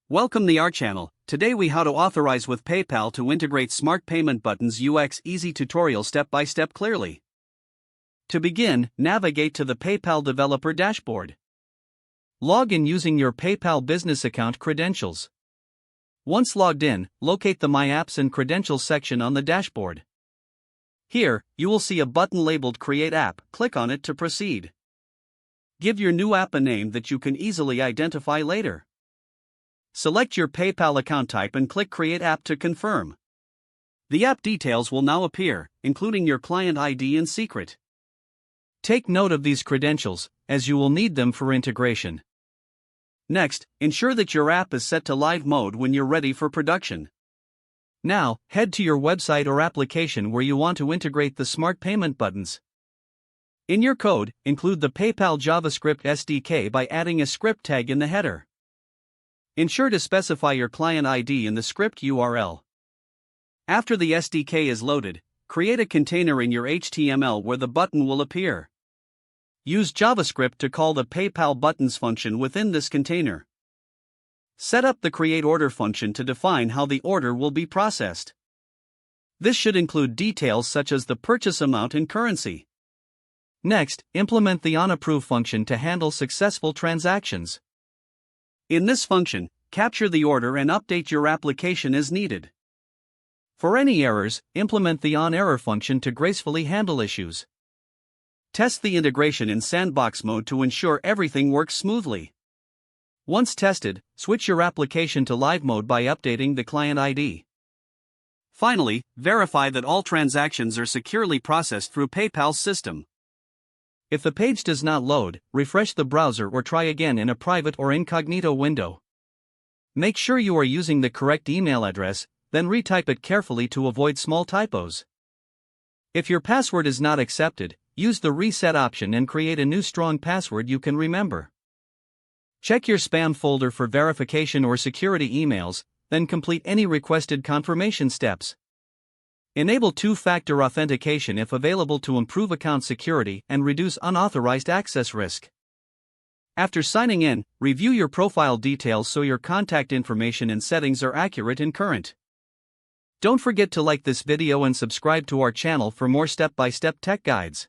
Welcome to our channel. Today we how to authorize with PayPal to integrate smart payment buttons UX easy tutorial step by step clearly. To begin, navigate to the PayPal developer dashboard. Log in using your PayPal business account credentials. Once logged in, locate the My Apps and Credentials section on the dashboard. Here, you will see a button labeled Create App. Click on it to proceed. Give your new app a name that you can easily identify later. Select your PayPal account type and click Create App to confirm. The app details will now appear, including your client ID and secret. Take note of these credentials, as you will need them for integration. Next, ensure that your app is set to live mode when you're ready for production. Now, head to your website or application where you want to integrate the smart payment buttons. In your code, include the PayPal JavaScript SDK by adding a script tag in the header. Ensure to specify your client ID in the script URL. After the SDK is loaded, create a container in your HTML where the button will appear. Use JavaScript to call the PayPal buttons function within this container. Set up the create order function to define how the order will be processed. This should include details such as the purchase amount and currency. Next, implement the onApprove function to handle successful transactions. In this function, capture the order and update your application as needed. For any errors, implement the onError function to gracefully handle issues. Test the integration in sandbox mode to ensure everything works smoothly. Once tested, switch your application to live mode by updating the client ID. Finally, verify that all transactions are securely processed through PayPal's system. If the page does not load, refresh the browser or try again in a private or incognito window. Make sure you are using the correct email address, then retype it carefully to avoid small typos. If your password is not accepted, use the reset option and create a new strong password you can remember. Check your spam folder for verification or security emails, then complete any requested confirmation steps. Enable two-factor authentication if available to improve account security and reduce unauthorized access risk. After signing in, review your profile details so your contact information and settings are accurate and current. Don't forget to like this video and subscribe to our channel for more step-by-step tech guides.